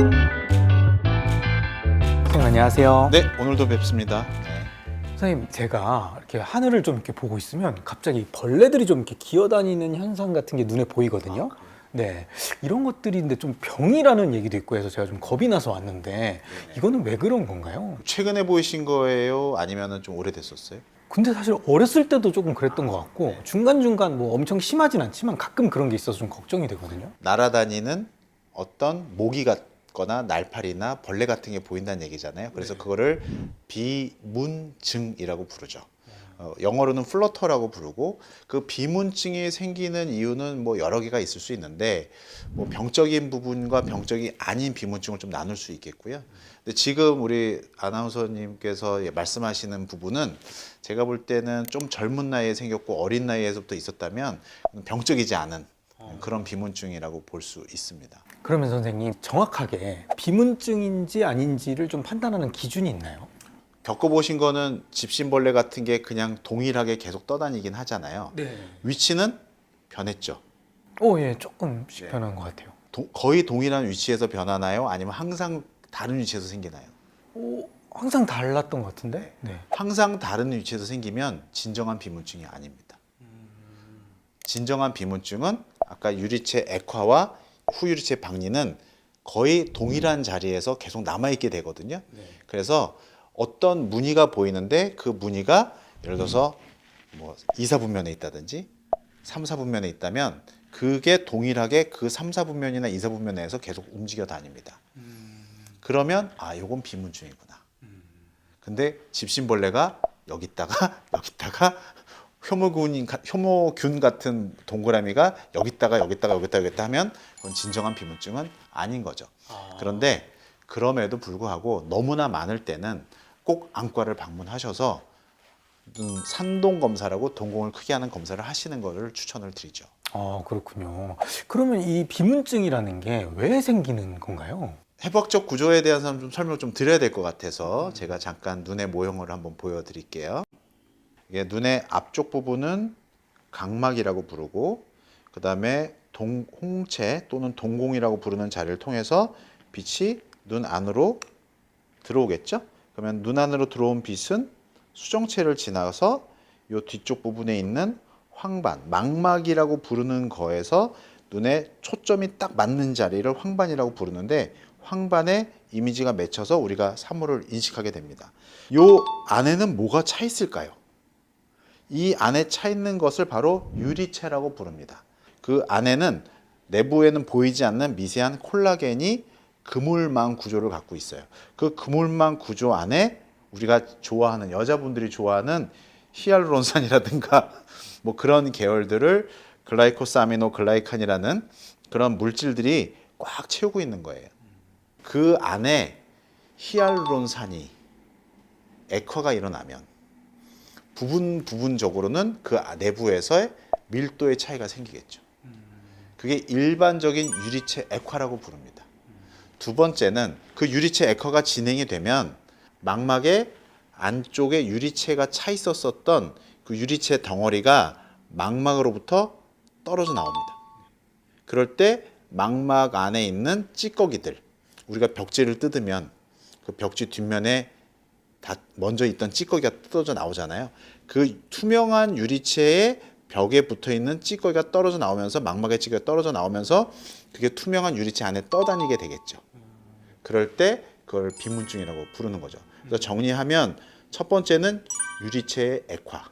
선생님 안녕하세요. 네, 오늘도 뵙습니다. 선생님 제가 이렇게 하늘을 좀 이렇게 보고 있으면 갑자기 벌레들이 좀 이렇게 기어다니는 현상 같은 게 눈에 보이거든요. 네, 이런 것들인데 좀 병이라는 얘기도 있고 해서 제가 좀 겁이 나서 왔는데 이거는 왜 그런 건가요? 최근에 보이신 거예요? 아니면 좀 오래됐었어요? 근데 사실 어렸을 때도 조금 그랬던 것 같고 중간중간 뭐 엄청 심하진 않지만 가끔 그런 게 있어서 좀 걱정이 되거든요. 날아다니는 어떤 모기 같거나 날파리나 벌레 같은 게 보인다는 얘기잖아요. 그래서 그거를 비문증이라고 부르죠. 영어로는 플러터라고 부르고, 그 비문증이 생기는 이유는 뭐 여러 개가 있을 수 있는데, 뭐 병적인 부분과 병적이 아닌 비문증을 좀 나눌 수 있겠고요. 근데 지금 우리 아나운서님께서 말씀하시는 부분은 제가 볼 때는 좀 젊은 나이에 생겼고 어린 나이에서부터 있었다면 병적이지 않은 그런 비문증이라고 볼 수 있습니다. 그러면 선생님 정확하게 비문증인지 아닌지를 좀 판단하는 기준이 있나요? 겪어보신 거는 집신벌레 같은 게 그냥 동일하게 계속 떠다니긴 하잖아요. 네. 위치는 변했죠. 예, 조금씩 네. 변한 것 같아요. 거의 동일한 위치에서 변하나요? 아니면 항상 다른 위치에서 생기나요? 항상 달랐던 것 같은데? 네. 항상 다른 위치에서 생기면 진정한 비문증이 아닙니다. 진정한 비문증은 아까 유리체 액화와 후유리체 박리는 거의 동일한 자리에서 계속 남아있게 되거든요. 그래서 어떤 무늬가 보이는데 그 무늬가 예를 들어서 뭐 2, 4분면에 있다든지 3, 4분면에 있다면 그게 동일하게 그 3, 4분면이나 2, 4분면 내에서 계속 움직여 다닙니다. 그러면 요건 비문증이구나. 근데 집신벌레가 여기 있다가 여기 있다가 효모균 같은 동그라미가 여기 있다가 여기 있다가 여기 있다가 여기 있다 하면 그건 진정한 비문증은 아닌 거죠. 그런데 그럼에도 불구하고 너무나 많을 때는 꼭 안과를 방문하셔서 산동 검사라고 동공을 크게 하는 검사를 하시는 것을 추천을 드리죠. 그렇군요. 그러면 이 비문증이라는 게 왜 생기는 건가요? 해부학적 구조에 대한 좀 설명을 좀 드려야 될 것 같아서 제가 잠깐 눈의 모형을 한번 보여드릴게요. 이게 눈의 앞쪽 부분은 각막이라고 부르고, 그 다음에 홍채 또는 동공이라고 부르는 자리를 통해서 빛이 눈 안으로 들어오겠죠. 그러면 눈 안으로 들어온 빛은 수정체를 지나서 이 뒤쪽 부분에 있는 황반, 망막이라고 부르는 거에서 눈에 초점이 딱 맞는 자리를 황반이라고 부르는데, 황반에 이미지가 맺혀서 우리가 사물을 인식하게 됩니다. 이 안에는 뭐가 차 있을까요? 이 안에 차 있는 것을 바로 유리체라고 부릅니다. 그 안에는 내부에는 보이지 않는 미세한 콜라겐이 그물망 구조를 갖고 있어요. 그 그물망 구조 안에 우리가 좋아하는, 여자분들이 좋아하는 히알루론산이라든가 뭐 그런 계열들을 글라이코사미노글라이칸이라는 그런 물질들이 꽉 채우고 있는 거예요. 그 안에 히알루론산이 액화가 일어나면 부분적으로는 그 내부에서의 밀도의 차이가 생기겠죠. 그게 일반적인 유리체 액화라고 부릅니다. 두 번째는 그 유리체 액화가 진행이 되면 망막의 안쪽에 유리체가 차 있었던 그 유리체 덩어리가 망막으로부터 떨어져 나옵니다. 그럴 때 망막 안에 있는 찌꺼기들, 우리가 벽지를 뜯으면 그 벽지 뒷면에 먼저 있던 찌꺼기가 뜯어져 나오잖아요. 그 투명한 유리체의 벽에 붙어 있는 찌꺼기가 떨어져 나오면서, 망막의 찌꺼기가 떨어져 나오면서 그게 투명한 유리체 안에 떠다니게 되겠죠. 그럴 때 그걸 비문증이라고 부르는 거죠. 그래서 정리하면 첫 번째는 유리체의 액화,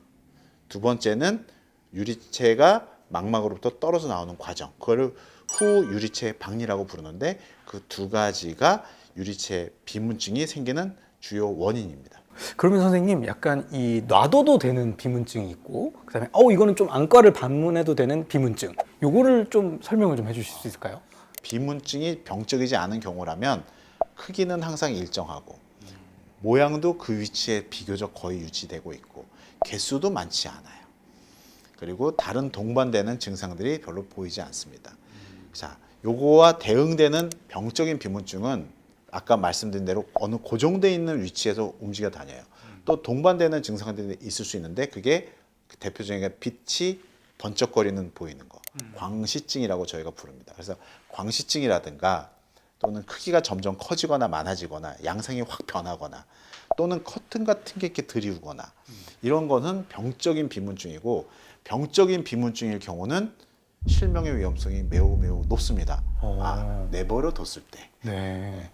두 번째는 유리체가 망막으로부터 떨어져 나오는 과정, 그걸 후유리체 박리라고 부르는데, 그 두 가지가 유리체 비문증이 생기는 주요 원인입니다. 그러면 선생님 약간 이 놔둬도 되는 비문증이 있고 그다음에 이거는 좀 안과를 방문해도 되는 비문증, 요거를 좀 설명을 좀 해주실 수 있을까요? 비문증이 병적이지 않은 경우라면 크기는 항상 일정하고 모양도 그 위치에 비교적 거의 유지되고 있고 개수도 많지 않아요. 그리고 다른 동반되는 증상들이 별로 보이지 않습니다. 자, 요거와 대응되는 병적인 비문증은 아까 말씀드린 대로 어느 고정되어 있는 위치에서 움직여 다녀요. 또 동반되는 증상들이 있을 수 있는데, 그게 대표적인 게 빛이 번쩍거리는 보이는 거, 광시증이라고 저희가 부릅니다. 그래서 광시증이라든가 또는 크기가 점점 커지거나 많아지거나 양상이 확 변하거나 또는 커튼 같은 게 이렇게 들이우거나 이런 거는 병적인 비문증이고 병적인 비문증일 경우는 실명의 위험성이 매우 높습니다. 내버려 뒀을 때. 네.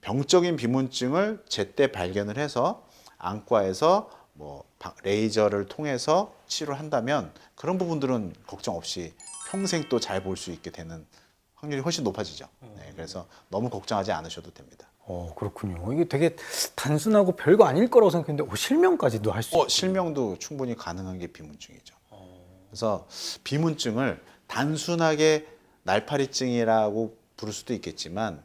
병적인 비문증을 제때 발견을 해서 안과에서 뭐 레이저를 통해서 치료를 한다면 그런 부분들은 걱정 없이 평생 또 잘 볼 수 있게 되는 확률이 훨씬 높아지죠. 네, 그래서 너무 걱정하지 않으셔도 됩니다. 그렇군요. 이게 되게 단순하고 별거 아닐 거라고 생각했는데 실명까지도 할 수 있어요. 실명도 충분히 가능한 게 비문증이죠. 그래서 비문증을 단순하게 날파리증이라고 부를 수도 있겠지만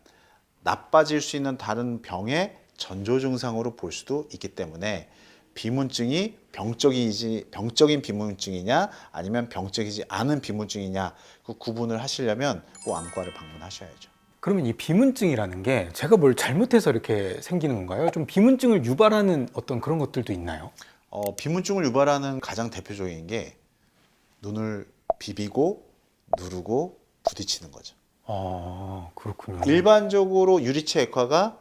나빠질 수 있는 다른 병의 전조 증상으로 볼 수도 있기 때문에 비문증이 병적인 비문증이냐 아니면 병적이지 않은 비문증이냐 그 구분을 하시려면 꼭 안과를 방문하셔야죠. 그러면 이 비문증이라는 게 제가 뭘 잘못해서 이렇게 생기는 건가요? 좀 비문증을 유발하는 어떤 그런 것들도 있나요? 비문증을 유발하는 가장 대표적인 게 눈을 비비고 누르고 부딪히는 거죠. 그렇군요. 일반적으로 유리체 액화가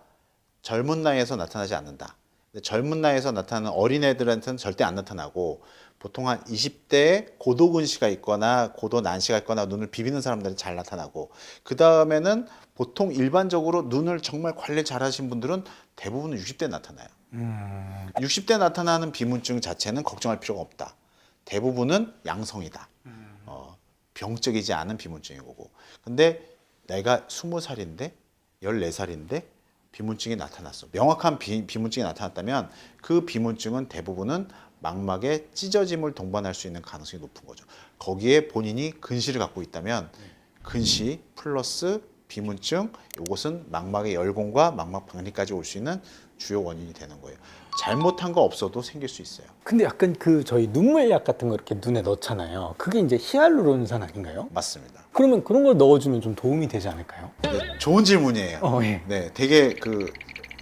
젊은 나이에서 나타나지 않는다. 근데 젊은 나이에서 나타나는 어린애들한테는 절대 안 나타나고 보통 한 20대에 고도근시가 있거나 고도난시가 있거나 눈을 비비는 사람들은 잘 나타나고 그 다음에는 보통 일반적으로 눈을 정말 관리 잘 하신 분들은 대부분 60대에 나타나요. 60대에 나타나는 비문증 자체는 걱정할 필요가 없다. 대부분은 양성이다. 병적이지 않은 비문증인 거고. 근데 내가 20살인데 14살인데 비문증이 나타났어. 명확한 비문증이 나타났다면 그 비문증은 대부분은 망막에 찢어짐을 동반할 수 있는 가능성이 높은 거죠. 거기에 본인이 근시를 갖고 있다면 근시 플러스 비문증, 이것은 망막의 열공과 망막 박리까지 올 수 있는 주요 원인이 되는 거예요. 잘못한 거 없어도 생길 수 있어요. 근데 약간 저희 눈물약 같은 거 이렇게 눈에 넣잖아요. 그게 이제 히알루론산 아닌가요? 맞습니다. 그러면 그런 걸 넣어주면 좀 도움이 되지 않을까요? 네, 좋은 질문이에요. 예. 네, 되게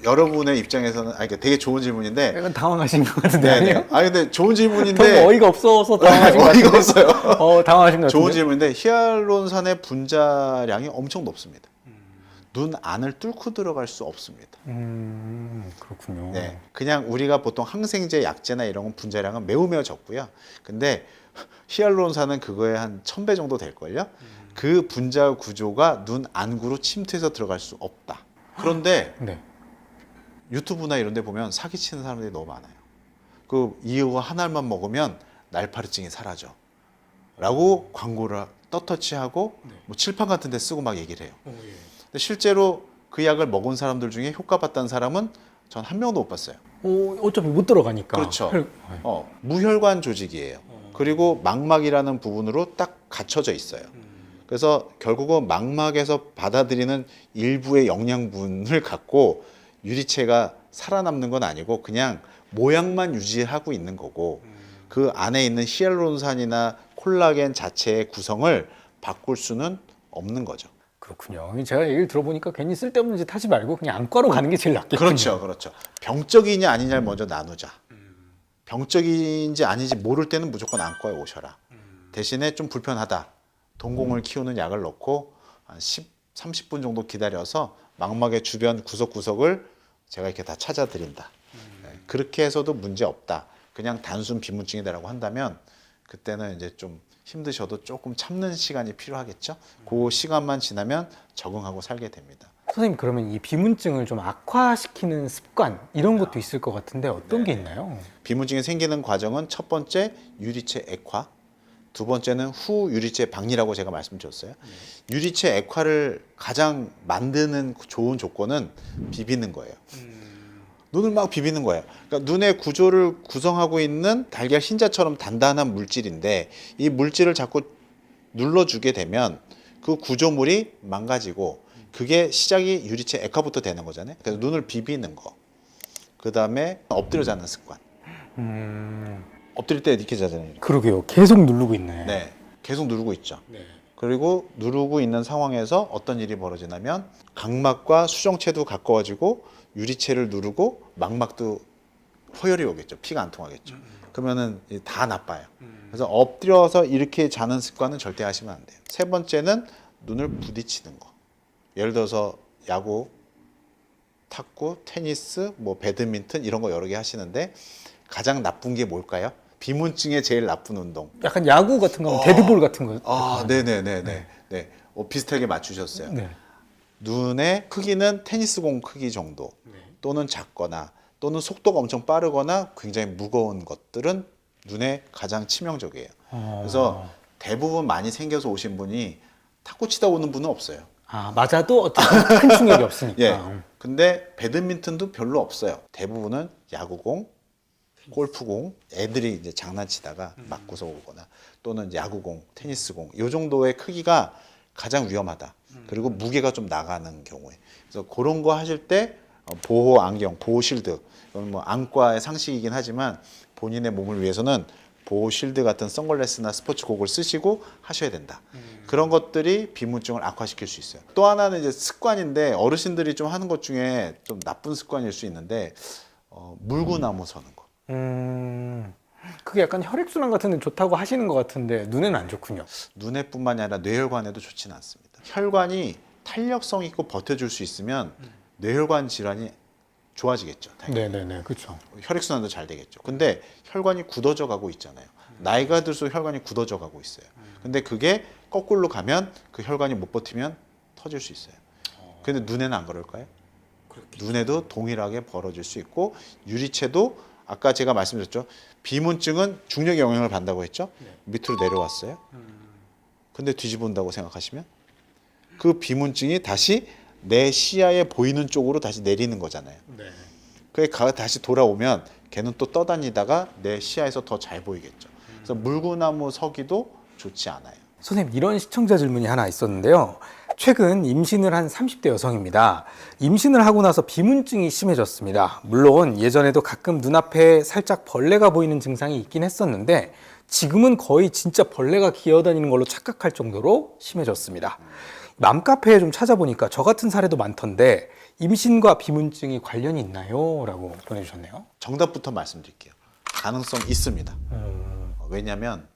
여러분의 입장에서는 그러니까 되게 좋은 질문인데. 약간 당황하신 것 같은데 네네. 아니에요? 근데 좋은 질문인데. 너무 어이가 없어서 당황하신 것 같은데. 어이가 없어요. 당황하신 것 같은데. 좋은 질문인데 히알루론산의 분자량이 엄청 높습니다. 눈 안을 뚫고 들어갈 수 없습니다. 그렇군요. 네, 그냥 우리가 보통 항생제, 약제나 이런 건 분자량은 매우 적고요. 근데 히알루론산은 그거에 한 1000배 정도 될걸요. 그 분자 구조가 눈 안구로 침투해서 들어갈 수 없다. 그런데 네. 유튜브나 이런 데 보면 사기치는 사람들이 너무 많아요. 이거 하나만 먹으면 날파리증이 사라져 라고 광고를 떳떳이하고 뭐 칠판 같은 데 쓰고 막 얘기를 해요. 근데 실제로 그 약을 먹은 사람들 중에 효과 봤다는 사람은 전 한 명도 못 봤어요. 어차피 못 들어가니까. 그렇죠. 무혈관 조직이에요. 그리고 망막이라는 부분으로 딱 갖춰져 있어요. 그래서 결국은 망막에서 받아들이는 일부의 영양분을 갖고 유리체가 살아남는 건 아니고 그냥 모양만 유지하고 있는 거고 그 안에 있는 히알루론산이나 콜라겐 자체의 구성을 바꿀 수는 없는 거죠. 그렇군요. 제가 얘기를 들어보니까 괜히 쓸데없는 짓 하지 말고 그냥 안과로 가는 게 제일 낫겠군요. 그렇죠. 병적이냐 아니냐를 먼저 나누자. 병적인지 아닌지 모를 때는 무조건 안과에 오셔라. 대신에 좀 불편하다. 동공을 키우는 약을 넣고 한 30분 정도 기다려서 망막의 주변 구석구석을 제가 이렇게 다 찾아드린다. 네, 그렇게 해서도 문제 없다. 그냥 단순 비문증이다라고 한다면 그때는 이제 좀 힘드셔도 조금 참는 시간이 필요하겠죠. 그 시간만 지나면 적응하고 살게 됩니다. 선생님, 그러면 이 비문증을 좀 악화시키는 습관 이런 것도 있을 것 같은데 어떤 게 있나요? 비문증이 생기는 과정은 첫 번째 유리체 액화, 두 번째는 후 유리체 박리라고 제가 말씀드렸어요. 유리체 액화를 가장 만드는 좋은 조건은 비비는 거예요. 눈을 막 비비는 거예요. 그러니까 눈의 구조를 구성하고 있는 달걀 흰자처럼 단단한 물질인데 이 물질을 자꾸 눌러주게 되면 그 구조물이 망가지고 그게 시작이 유리체 액화부터 되는 거잖아요. 그래서 눈을 비비는 거. 그 다음에 엎드려 자는 습관. 엎드릴 때 이렇게 자잖아요. 그러게요. 계속 누르고 있네. 네, 계속 누르고 있죠. 네. 그리고 누르고 있는 상황에서 어떤 일이 벌어지냐면 각막과 수정체도 가까워지고 유리체를 누르고 망막도 허혈이 오겠죠. 피가 안 통하겠죠. 그러면은 다 나빠요. 그래서 엎드려서 이렇게 자는 습관은 절대 하시면 안 돼요. 세 번째는 눈을 부딪히는 거. 예를 들어서 야구, 탁구, 테니스, 뭐 배드민턴 이런 거 여러 개 하시는데 가장 나쁜 게 뭘까요? 비문증에 제일 나쁜 운동. 약간 야구 같은 거, 데드볼 같은 거. 아, 네네네네. 네. 비슷하게 맞추셨어요. 네. 눈의 크기는 테니스공 크기 정도 또는 작거나 또는 속도가 엄청 빠르거나 굉장히 무거운 것들은 눈에 가장 치명적이에요. 그래서 대부분 많이 생겨서 오신 분이 탁구 치다 오는 분은 없어요. 아, 맞아도 어쨌든 큰 충격이 없으니까. 예. 근데 배드민턴도 별로 없어요. 대부분은 야구공, 골프공, 애들이 이제 장난치다가 맞고서 오거나 또는 야구공, 테니스공 이 정도의 크기가 가장 위험하다. 그리고 무게가 좀 나가는 경우에. 그래서 그런 거 하실 때 보호 안경, 보호 실드, 이건 뭐 안과의 상식이긴 하지만 본인의 몸을 위해서는 보호 실드 같은 선글라스나 스포츠복을 쓰시고 하셔야 된다. 그런 것들이 비문증을 악화시킬 수 있어요. 또 하나는 이제 습관인데 어르신들이 좀 하는 것 중에 좀 나쁜 습관일 수 있는데 물구나무 서는 거. 그게 약간 혈액순환 같은 데 좋다고 하시는 것 같은데 눈에는 안 좋군요. 눈에뿐만이 아니라 뇌혈관에도 좋지는 않습니다. 혈관이 탄력성 있고 버텨줄 수 있으면 뇌혈관 질환이 좋아지겠죠. 당연히. 네네네, 그렇죠. 혈액순환도 잘 되겠죠. 근데 혈관이 굳어져 가고 있잖아요. 나이가 들수록 혈관이 굳어져 가고 있어요. 근데 그게 거꾸로 가면 그 혈관이 못 버티면 터질 수 있어요. 근데 눈에는 안 그럴까요? 눈에도 동일하게 벌어질 수 있고 유리체도 아까 제가 말씀드렸죠. 비문증은 중력의 영향을 받는다고 했죠. 밑으로 내려왔어요. 근데 뒤집은다고 생각하시면 그 비문증이 다시 내 시야에 보이는 쪽으로 다시 내리는 거잖아요. 그게 다시 돌아오면 걔는 또 떠다니다가 내 시야에서 더 잘 보이겠죠. 그래서 물구나무 서기도 좋지 않아요. 선생님, 이런 시청자 질문이 하나 있었는데요. 최근 임신을 한 30대 여성입니다. 임신을 하고 나서 비문증이 심해졌습니다. 물론 예전에도 가끔 눈앞에 살짝 벌레가 보이는 증상이 있긴 했었는데 지금은 거의 진짜 벌레가 기어다니는 걸로 착각할 정도로 심해졌습니다. 맘카페에 좀 찾아보니까 저 같은 사례도 많던데 임신과 비문증이 관련이 있나요? 라고 보내주셨네요. 정답부터 말씀드릴게요. 가능성 있습니다. 왜냐하면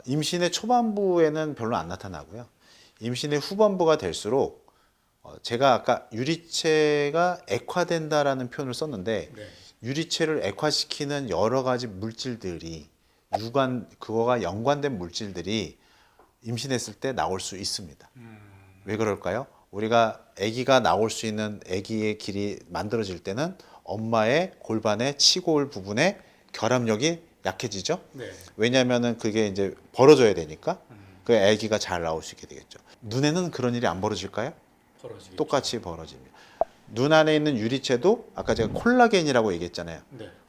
임신의 초반부에는 별로 안 나타나고요. 임신의 후반부가 될수록 제가 아까 유리체가 액화된다라는 표현을 썼는데 유리체를 액화시키는 여러 가지 물질들이 그거가 연관된 물질들이 임신했을 때 나올 수 있습니다. 왜 그럴까요? 우리가 아기가 나올 수 있는 아기의 길이 만들어질 때는 엄마의 골반의 치골 부분에 결합력이 약해지죠. 왜냐하면은 그게 이제 벌어져야 되니까 그 아기가 잘 나올 수 있게 되겠죠. 눈에는 그런 일이 안 벌어질까요? 똑같이 벌어집니다. 눈 안에 있는 유리체도 아까 제가 콜라겐이라고 얘기했잖아요.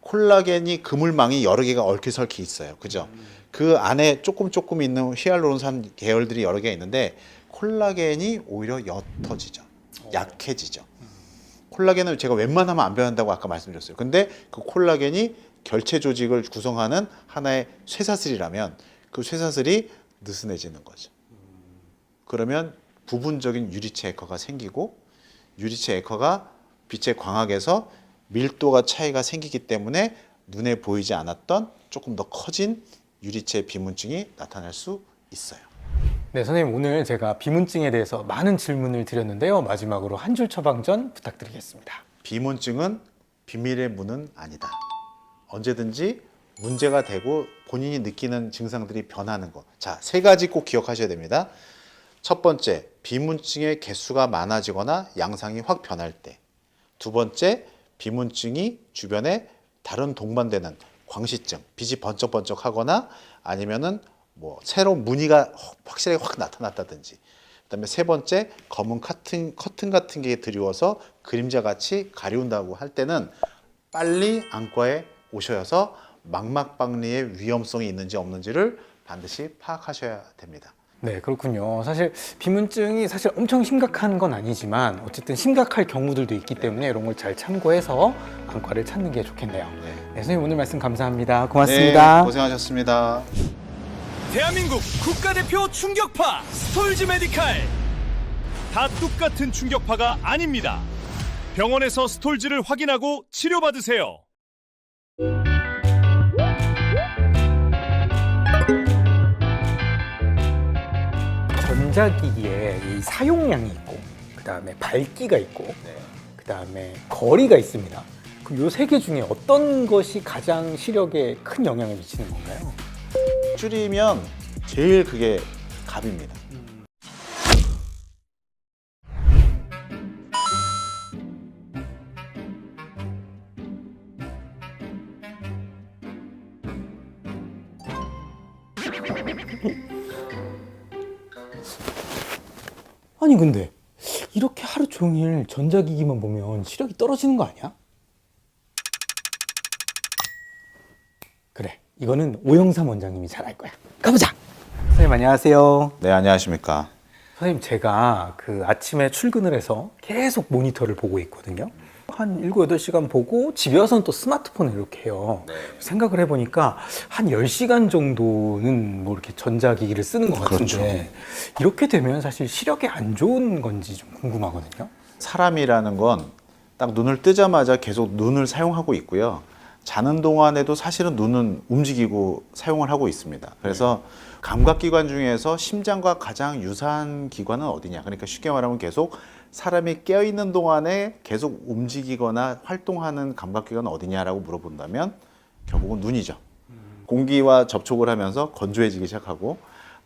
콜라겐이 그물망이 여러 개가 얽히설키 있어요. 그죠? 그 안에 조금 있는 히알루론산 계열들이 여러 개 있는데 콜라겐이 오히려 옅어지죠. 약해지죠. 콜라겐은 제가 웬만하면 안 변한다고 아까 말씀드렸어요. 근데 그 콜라겐이 결체 조직을 구성하는 하나의 쇠사슬이라면 그 쇠사슬이 느슨해지는 거죠. 그러면 부분적인 유리체 액화가 생기고 유리체 액화가 빛의 광학에서 밀도가 차이가 생기기 때문에 눈에 보이지 않았던 조금 더 커진 유리체 비문증이 나타날 수 있어요. 네, 선생님, 오늘 제가 비문증에 대해서 많은 질문을 드렸는데요. 마지막으로 한 줄 처방전 부탁드리겠습니다. 비문증은 비밀의 문은 아니다. 언제든지 문제가 되고 본인이 느끼는 증상들이 변하는 것. 자, 세 가지 꼭 기억하셔야 됩니다. 첫 번째, 비문증의 개수가 많아지거나 양상이 확 변할 때. 두 번째, 비문증이 주변에 다른 동반되는 광시증, 빛이 번쩍번쩍하거나 아니면은 뭐 새로운 무늬가 확실하게 확 나타났다든지. 그다음에 세 번째, 검은 커튼 같은 게 드리워서 그림자 같이 가려운다고 할 때는 빨리 안과에 오셔서 망막박리의 위험성이 있는지 없는지를 반드시 파악하셔야 됩니다. 네, 그렇군요. 사실 비문증이 사실 엄청 심각한 건 아니지만 어쨌든 심각할 경우들도 있기 때문에 이런 걸 잘 참고해서 안과를 찾는 게 좋겠네요. 네, 선생님, 오늘 말씀 감사합니다. 고맙습니다. 네, 고생하셨습니다. 대한민국 국가대표 충격파 스톨즈 메디칼. 다 똑같은 충격파가 아닙니다. 병원에서 스톨즈를 확인하고 치료받으세요. 전자기기에 이 사용량이 있고 그다음에 밝기가 있고, 네. 그다음에 거리가 있습니다. 그럼 요 세 개 중에 어떤 것이 가장 시력에 큰 영향을 미치는 건가요? 줄이면 제일 그게 갑입니다. 아니 근데 이렇게 하루 종일 전자기기만 보면 시력이 떨어지는 거 아니야? 그래, 이거는 오영삼 원장님이 잘 알 거야. 가보자. 선생님 안녕하세요. 네, 안녕하십니까. 선생님, 제가 그 아침에 출근을 해서 계속 모니터를 보고 있거든요. 한 7, 8시간 보고 집에 와서는 또 스마트폰을 이렇게 해요. 생각을 해보니까 한 10시간 정도는 뭐 이렇게 전자기기를 쓰는 것 같은데 이렇게 되면 사실 시력에 안 좋은 건지 좀 궁금하거든요. 사람이라는 건 딱 눈을 뜨자마자 계속 눈을 사용하고 있고요. 자는 동안에도 사실은 눈은 움직이고 사용을 하고 있습니다. 그래서 감각기관 중에서 심장과 가장 유사한 기관은 어디냐? 그러니까 쉽게 말하면 계속 사람이 깨어있는 동안에 계속 움직이거나 활동하는 감각기관은 어디냐라고 물어본다면 결국은 눈이죠. 공기와 접촉을 하면서 건조해지기 시작하고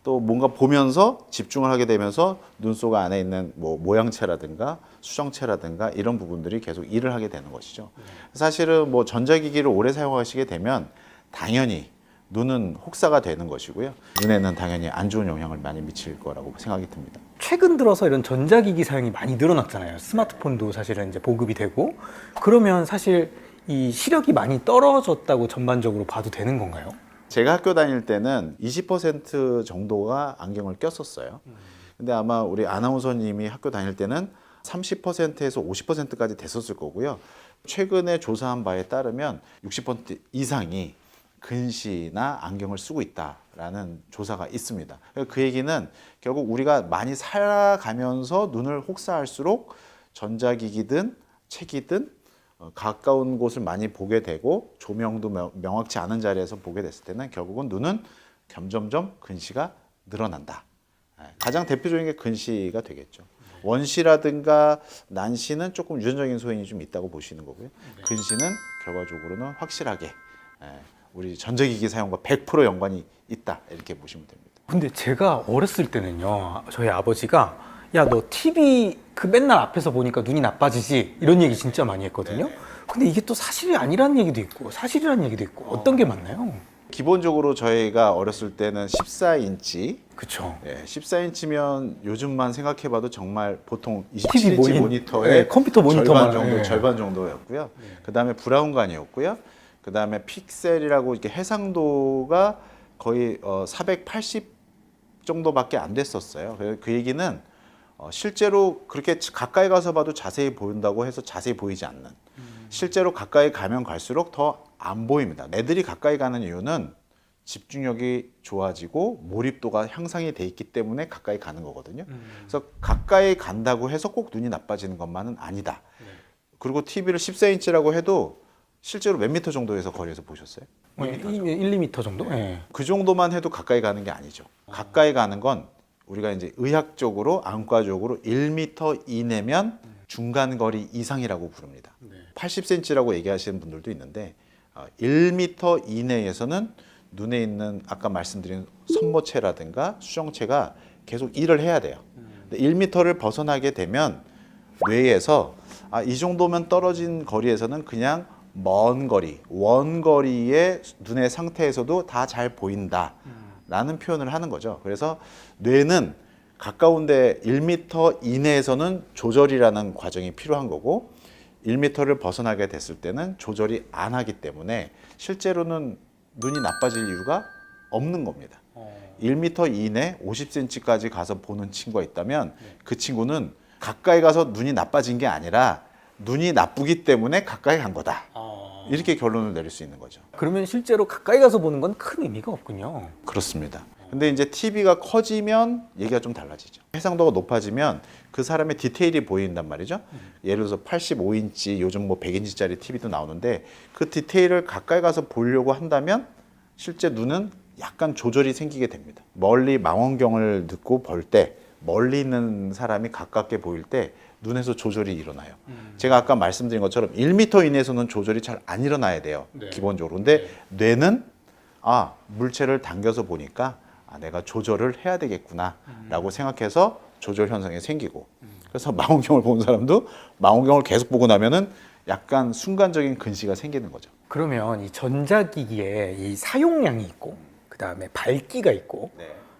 또 뭔가 보면서 집중을 하게 되면서 눈 속 안에 있는 뭐 모양체라든가 수정체라든가 이런 부분들이 계속 일을 하게 되는 것이죠. 사실은 뭐 전자기기를 오래 사용하시게 되면 당연히 눈은 혹사가 되는 것이고요. 눈에는 당연히 안 좋은 영향을 많이 미칠 거라고 생각이 듭니다. 최근 들어서 이런 전자기기 사용이 많이 늘어났잖아요. 스마트폰도 사실은 이제 보급이 되고, 그러면 사실 이 시력이 많이 떨어졌다고 전반적으로 봐도 되는 건가요? 제가 학교 다닐 때는 20% 정도가 안경을 꼈었어요. 근데 아마 우리 아나운서님이 학교 다닐 때는 30%에서 50%까지 됐었을 거고요. 최근에 조사한 바에 따르면 60% 이상이 근시나 안경을 쓰고 있다라는 조사가 있습니다. 그 얘기는 결국 우리가 많이 살아가면서 눈을 혹사할수록 전자기기든 책이든 가까운 곳을 많이 보게 되고 조명도 명확치 않은 자리에서 보게 됐을 때는 결국은 눈은 점점점 근시가 늘어난다. 가장 대표적인 게 근시가 되겠죠. 원시라든가 난시는 조금 유전적인 소인이 좀 있다고 보시는 거고요. 근시는 결과적으로는 확실하게 우리 전자기기 사용과 100% 연관이 있다 이렇게 보시면 됩니다. 근데 제가 어렸을 때는요, 저희 아버지가 야, 너 TV 그 맨날 앞에서 보니까 눈이 나빠지지 이런 얘기 진짜 많이 했거든요. 근데 이게 또 사실이 아니라는 얘기도 있고 사실이라는 얘기도 있고 어떤 게 맞나요? 기본적으로 저희가 어렸을 때는 14인치 그쵸. 14인치면 요즘만 생각해봐도 정말 보통 TV 27인치 모니터의 네, 컴퓨터 모니터만 절반 정도였고요. 그 다음에 브라운관이었고요. 그 다음에 픽셀이라고 이렇게 해상도가 거의 480 정도밖에 안 됐었어요. 그 얘기는 실제로 그렇게 가까이 가서 봐도 자세히 보인다고 해서 자세히 보이지 않는. 실제로 가까이 가면 갈수록 더 안 보입니다. 애들이 가까이 가는 이유는 집중력이 좋아지고 몰입도가 향상이 돼 있기 때문에 가까이 가는 거거든요. 그래서 가까이 간다고 해서 꼭 눈이 나빠지는 것만은 아니다. 그리고 TV를 14인치라고 해도 실제로 몇 미터 정도에서 거리에서 보셨어요? 1, 2m 정도? 네. 그 정도만 해도 가까이 가는 게 아니죠. 가까이 가는 건 우리가 이제 의학적으로 안과적으로 1m 이내면 중간 거리 이상이라고 부릅니다. 80cm라고 얘기하시는 분들도 있는데 1m 이내에서는 눈에 있는 아까 말씀드린 선모체라든가 수정체가 계속 일을 해야 돼요. 근데 1m를 벗어나게 되면 뇌에서 이 정도면 떨어진 거리에서는 그냥 먼 거리, 원거리의 눈의 상태에서도 다 잘 보인다 라는 표현을 하는 거죠. 그래서 뇌는 가까운데 1m 이내에서는 조절이라는 과정이 필요한 거고 1m를 벗어나게 됐을 때는 조절이 안 하기 때문에 실제로는 눈이 나빠질 이유가 없는 겁니다. 1m 이내 50cm까지 가서 보는 친구가 있다면 그 친구는 가까이 가서 눈이 나빠진 게 아니라 눈이 나쁘기 때문에 가까이 간 거다. 이렇게 결론을 내릴 수 있는 거죠. 그러면 실제로 가까이 가서 보는 건 큰 의미가 없군요. 그렇습니다. 근데 이제 TV가 커지면 얘기가 좀 달라지죠. 해상도가 높아지면 그 사람의 디테일이 보인단 말이죠. 예를 들어서 85인치, 요즘 뭐 100인치짜리 TV도 나오는데 그 디테일을 가까이 가서 보려고 한다면 실제 눈은 약간 조절이 생기게 됩니다. 멀리 망원경을 듣고 볼 때 멀리 있는 사람이 가깝게 보일 때 눈에서 조절이 일어나요. 제가 아까 말씀드린 것처럼 1m 이내에서는 조절이 잘 안 일어나야 돼요. 네. 기본적으로. 근데 뇌는 물체를 당겨서 보니까 내가 조절을 해야 되겠구나 라고 생각해서 조절 현상이 생기고 그래서 망원경을 본 사람도 망원경을 계속 보고 나면은 약간 순간적인 근시가 생기는 거죠. 그러면 이 전자기기에 이 사용량이 있고 그다음에 밝기가 있고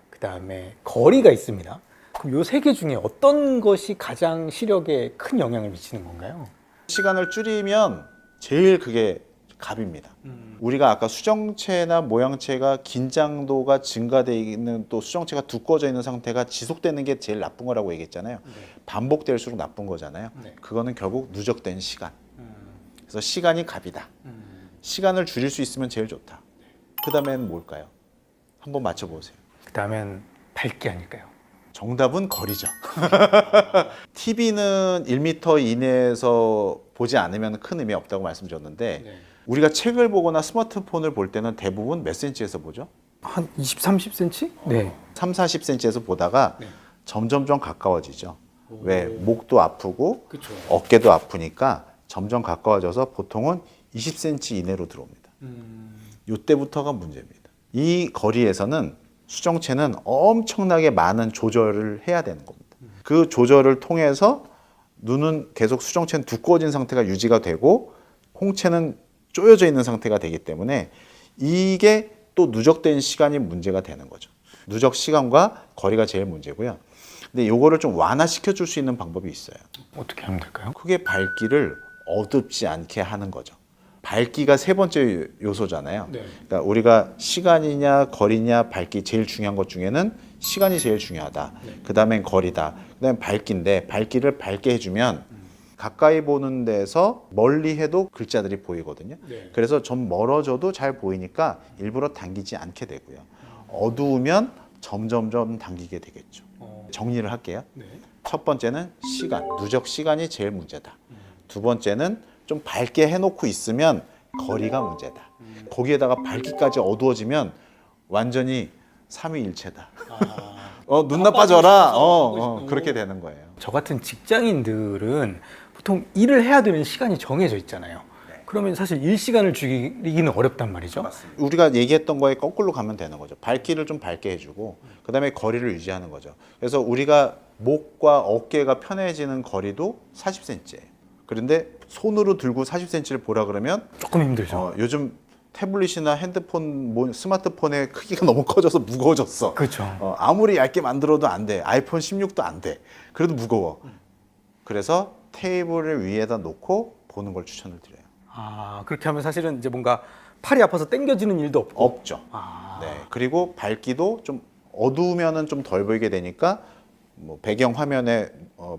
그다음에 거리가 있습니다. 그럼 요 세 개 중에 어떤 것이 가장 시력에 큰 영향을 미치는 건가요? 시간을 줄이면 제일 그게 값입니다. 우리가 아까 수정체나 모양체가 긴장도가 증가되어 있는 또 수정체가 두꺼워져 있는 상태가 지속되는 게 제일 나쁜 거라고 얘기했잖아요. 반복될수록 나쁜 거잖아요. 그거는 결국 누적된 시간. 그래서 시간이 값이다. 시간을 줄일 수 있으면 제일 좋다. 그 다음엔 뭘까요? 한번 맞춰보세요. 그다음엔 밝기 아닐까요? 정답은 거리죠. TV는 1m 이내에서 보지 않으면 큰 의미 없다고 말씀드렸는데 우리가 책을 보거나 스마트폰을 볼 때는 대부분 몇 cm에서 보죠? 한 20, 30cm? 네. 3, 40cm에서 보다가 점점점 가까워지죠. 왜? 목도 아프고 그렇죠. 어깨도 아프니까 점점 가까워져서 보통은 20cm 이내로 들어옵니다. 이때부터가 문제입니다. 이 거리에서는 수정체는 엄청나게 많은 조절을 해야 되는 겁니다. 그 조절을 통해서 눈은 계속 수정체는 두꺼워진 상태가 유지가 되고 홍채는 쪼여져 있는 상태가 되기 때문에 이게 또 누적된 시간이 문제가 되는 거죠. 누적 시간과 거리가 제일 문제고요. 근데 이거를 좀 완화시켜 줄 수 있는 방법이 있어요. 어떻게 하면 될까요? 그게 밝기를 어둡지 않게 하는 거죠. 밝기가 세 번째 요소잖아요. 그러니까 우리가 시간이냐 거리냐 밝기 제일 중요한 것 중에는 시간이 제일 중요하다. 그 다음엔 거리다. 그 다음에 밝기인데 밝기를 밝게 해주면 가까이 보는 데서 멀리 해도 글자들이 보이거든요. 그래서 좀 멀어져도 잘 보이니까 일부러 당기지 않게 되고요. 어두우면 점점점 당기게 되겠죠. 정리를 할게요. 첫 번째는 시간, 누적 시간이 제일 문제다. 두 번째는 좀 밝게 해놓고 있으면 거리가 문제다. 거기에다가 밝기까지 어두워지면 완전히 삼위일체다. 눈 나빠져라. 그렇게 되는 거예요. 저 같은 직장인들은 보통 일을 해야 되는 시간이 정해져 있잖아요. 그러면 사실 일 시간을 줄이기는 어렵단 말이죠. 우리가 얘기했던 거에 거꾸로 가면 되는 거죠. 밝기를 좀 밝게 해주고 그다음에 거리를 유지하는 거죠. 그래서 우리가 목과 어깨가 편해지는 거리도 40cm예요. 그런데 손으로 들고 40cm를 보라 그러면 조금 힘들죠. 요즘 태블릿이나 핸드폰, 스마트폰의 크기가 너무 커져서 무거워졌어. 그렇죠. 아무리 얇게 만들어도 안 돼. 아이폰 16도 안 돼. 그래도 무거워. 그래서 테이블을 위에다 놓고 보는 걸 추천을 드려요. 그렇게 하면 사실은 이제 뭔가 팔이 아파서 당겨지는 일도 없고. 없죠. 네. 그리고 밝기도 좀 어두우면은 좀 덜 보이게 되니까 뭐 배경 화면에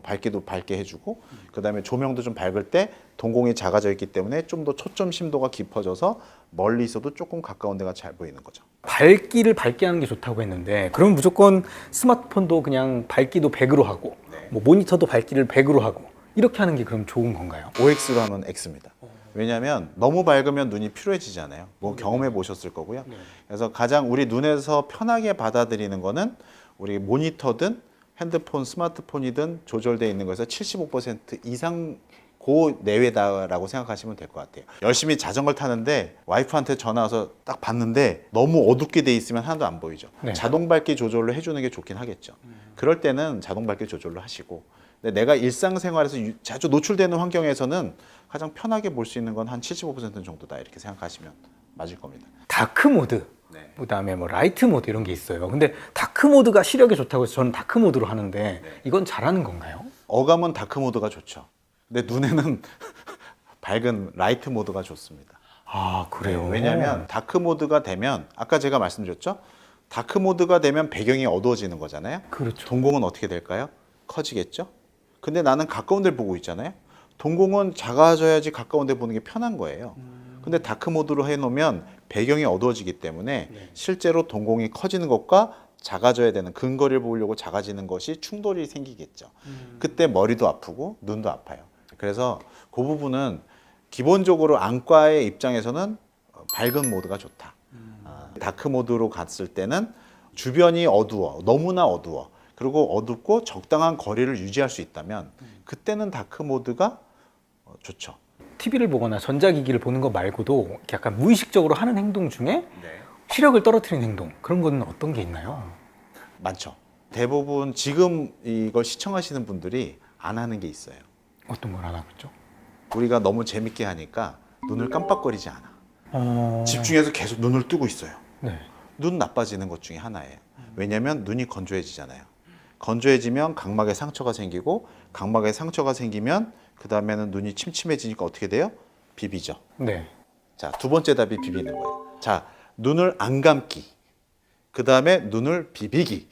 밝기도 밝게 해주고 그다음에 조명도 좀 밝을 때 동공이 작아져 있기 때문에 좀 더 초점 심도가 깊어져서 멀리 있어도 조금 가까운 데가 잘 보이는 거죠. 밝기를 밝게 하는 게 좋다고 했는데 그럼 무조건 스마트폰도 그냥 밝기도 100으로 하고 뭐 모니터도 밝기를 100으로 하고 이렇게 하는 게 그럼 좋은 건가요? OX로 하면 X입니다. 왜냐하면 너무 밝으면 눈이 피로해지잖아요. 뭐 경험해 보셨을 거고요. 그래서 가장 우리 눈에서 편하게 받아들이는 거는 우리 모니터든 핸드폰, 스마트폰이든 조절되어 있는 거에서 75% 이상 그 내외다라고 생각하시면 될 것 같아요. 열심히 자전거를 타는데 와이프한테 전화 와서 딱 봤는데 너무 어둡게 돼 있으면 하나도 안 보이죠. 자동 밝기 조절로 해주는 게 좋긴 하겠죠. 그럴 때는 자동 밝기 조절로 하시고 근데 내가 일상생활에서 자주 노출되는 환경에서는 가장 편하게 볼 수 있는 건 한 75% 정도다 이렇게 생각하시면 맞을 겁니다. 다크 모드, 그다음에 뭐 라이트 모드 이런 게 있어요. 근데 다크 모드가 시력에 좋다고 해서 저는 다크 모드로 하는데 이건 잘하는 건가요? 어감은 다크 모드가 좋죠. 근데 눈에는 밝은 라이트 모드가 좋습니다. 그래요? 왜냐하면 다크 모드가 되면 아까 제가 말씀드렸죠. 다크 모드가 되면 배경이 어두워지는 거잖아요. 그렇죠. 동공은 어떻게 될까요? 커지겠죠. 근데 나는 가까운 데를 보고 있잖아요. 동공은 작아져야지 가까운 데 보는 게 편한 거예요. 근데 다크 모드로 해놓으면 배경이 어두워지기 때문에 실제로 동공이 커지는 것과 작아져야 되는 근거리를 보려고 작아지는 것이 충돌이 생기겠죠. 그때 머리도 아프고 눈도 아파요. 그래서 그 부분은 기본적으로 안과의 입장에서는 밝은 모드가 좋다. 다크 모드로 갔을 때는 주변이 어두워, 너무나 어두워. 그리고 어둡고 적당한 거리를 유지할 수 있다면 그때는 다크 모드가 좋죠. TV를 보거나 전자기기를 보는 것 말고도 이렇게 약간 무의식적으로 하는 행동 중에 시력을 떨어뜨리는 행동, 그런 거는 어떤 게 있나요? 많죠. 대부분 지금 이걸 시청하시는 분들이 안 하는 게 있어요. 어떤 걸 안 하고 있죠? 우리가 너무 재밌게 하니까 눈을 깜빡거리지 않아. 집중해서 계속 눈을 뜨고 있어요. 네. 눈 나빠지는 것 중에 하나예요. 왜냐하면 눈이 건조해지잖아요. 건조해지면 각막에 상처가 생기고, 각막에 상처가 생기면 그 다음에는 눈이 침침해지니까 어떻게 돼요? 비비죠. 네. 자, 두 번째 답이 비비는 거예요. 자, 눈을 안 감기, 그 다음에 눈을 비비기.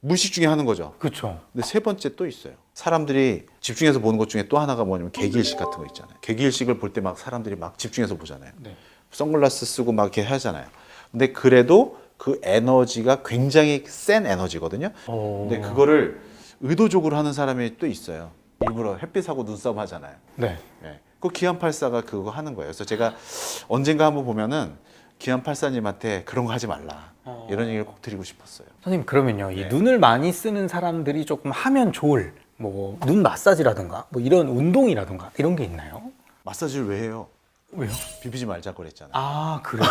무의식 중에 하는 거죠. 그렇죠. 근데 세 번째 또 있어요. 사람들이 집중해서 보는 것 중에 또 하나가 뭐냐면 개기일식 같은 거 있잖아요. 개기일식을 볼 때 막 사람들이 막 집중해서 보잖아요. 네. 선글라스 쓰고 막 이렇게 하잖아요. 근데 그래도 그 에너지가 굉장히 센 에너지거든요. 근데 그거를 의도적으로 하는 사람이 또 있어요. 일부러 햇빛하고 눈싸움 하잖아요. 네. 네. 그 기안84가 그거 하는 거예요. 그래서 제가 언젠가 한번 보면은 기안84님한테 그런 거 하지 말라. 이런 얘기를 꼭 드리고 싶었어요. 선생님, 그러면요, 이 눈을 많이 쓰는 사람들이 조금 하면 좋을 뭐 눈 마사지라든가 뭐 이런 운동이라든가 이런 게 있나요? 마사지를 왜 해요? 왜요? 비비지 말자 그랬잖아요. 아, 그래요?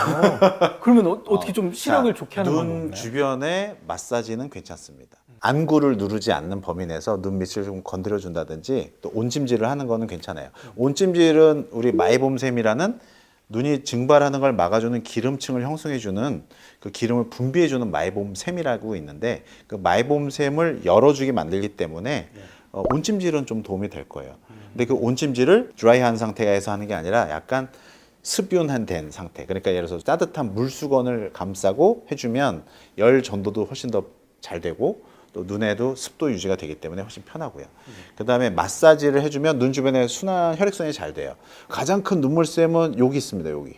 그러면 어떻게 좀 시력을 자, 좋게 하는 방법이 눈 있나요? 주변에 마사지는 괜찮습니다. 안구를 누르지 않는 범위 내에서 눈 밑을 좀 건드려 준다든지 또 온찜질을 하는 거는 괜찮아요. 온찜질은 우리 마이봄샘이라는 눈이 증발하는 걸 막아주는 기름층을 형성해주는 그 기름을 분비해주는 마이봄샘이라고 있는데 그 마이봄샘을 열어주게 만들기 때문에 온찜질은 좀 도움이 될 거예요. 근데 그 온찜질을 드라이한 상태에서 하는 게 아니라 약간 습윤한 된 상태. 그러니까 예를 들어서 따뜻한 물수건을 감싸고 해주면 열 전도도 훨씬 더 잘 되고 또 눈에도 습도 유지가 되기 때문에 훨씬 편하고요. 그 다음에 마사지를 해주면 눈 주변에 순환 혈액순환이 잘 돼요. 가장 큰 눈물샘은 여기 있습니다. 여기.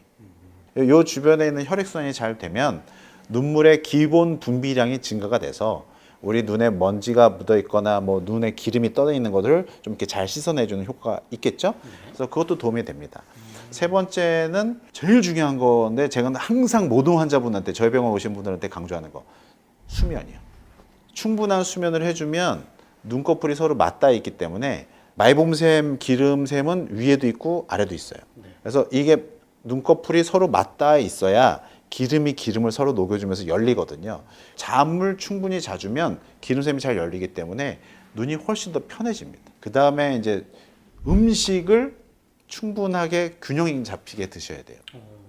요 주변에 있는 혈액순환이 잘 되면 눈물의 기본 분비량이 증가가 돼서 우리 눈에 먼지가 묻어 있거나 뭐 눈에 기름이 떠 있는 것을 좀 이렇게 잘 씻어내주는 효과가 있겠죠. 그래서 그것도 도움이 됩니다. 세 번째는 제일 중요한 건데 제가 항상 모든 환자분한테 저희 병원 오신 분들한테 강조하는 거, 수면이요. 충분한 수면을 해주면 눈꺼풀이 서로 맞닿아 있기 때문에 마이봄샘, 기름샘은 위에도 있고 아래도 있어요. 그래서 이게 눈꺼풀이 서로 맞닿아 있어야 기름이 기름을 서로 녹여주면서 열리거든요. 잠을 충분히 자주면 기름샘이 잘 열리기 때문에 눈이 훨씬 더 편해집니다. 그 다음에 이제 음식을 충분하게 균형 잡히게 드셔야 돼요.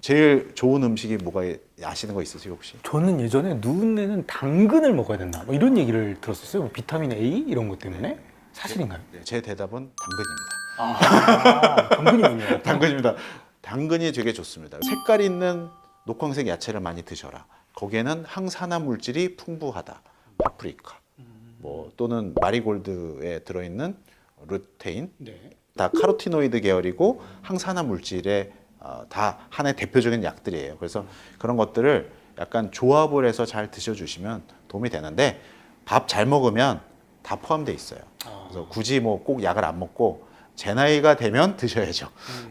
제일 좋은 음식이 뭐가 아시는 거 있으세요 혹시? 저는 예전에 눈에는 당근을 먹어야 된다 뭐 이런 얘기를 들었었어요. 뭐 비타민 A 이런 것 때문에. 사실인가요? 네, 제 대답은 당근입니다. 당근이군요. 당근입니다. 당근이 되게 좋습니다. 색깔 있는 녹황색 야채를 많이 드셔라. 거기에는 항산화 물질이 풍부하다. 파프리카, 뭐 또는 마리골드에 들어있는 루테인, 네. 다 카로티노이드 계열이고 항산화 물질의 다 하나의 대표적인 약들이에요. 그래서 그런 것들을 약간 조합을 해서 잘 드셔주시면 도움이 되는데 밥 잘 먹으면 다 포함되어 있어요. 그래서 굳이 뭐 꼭 약을 안 먹고 제 나이가 되면 드셔야죠.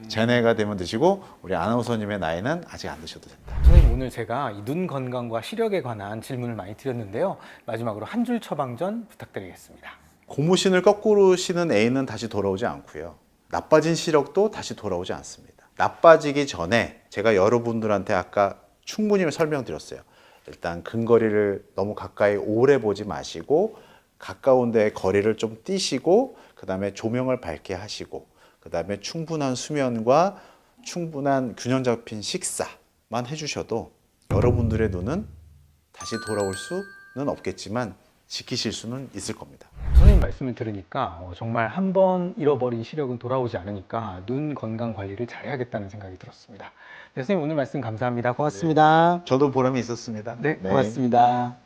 제 나이가 되면 드시고 우리 아나운서님의 나이는 아직 안 드셔도 됩니다. 선생님, 오늘 제가 이 눈 건강과 시력에 관한 질문을 많이 드렸는데요. 마지막으로 한 줄 처방전 부탁드리겠습니다. 고무신을 거꾸로 신은 애인은 다시 돌아오지 않고요. 나빠진 시력도 다시 돌아오지 않습니다. 나빠지기 전에 제가 여러분들한테 아까 충분히 설명드렸어요. 일단 근거리를 너무 가까이 오래 보지 마시고 가까운 데의 거리를 좀 띄시고 그 다음에 조명을 밝게 하시고 그 다음에 충분한 수면과 충분한 균형 잡힌 식사만 해주셔도 여러분들의 눈은 다시 돌아올 수는 없겠지만 지키실 수는 있을 겁니다. 선생님 말씀을 들으니까 정말 한 번 잃어버린 시력은 돌아오지 않으니까 눈 건강 관리를 잘 해야겠다는 생각이 들었습니다. 네, 선생님 오늘 말씀 감사합니다. 고맙습니다. 저도 보람이 있었습니다. 네, 고맙습니다.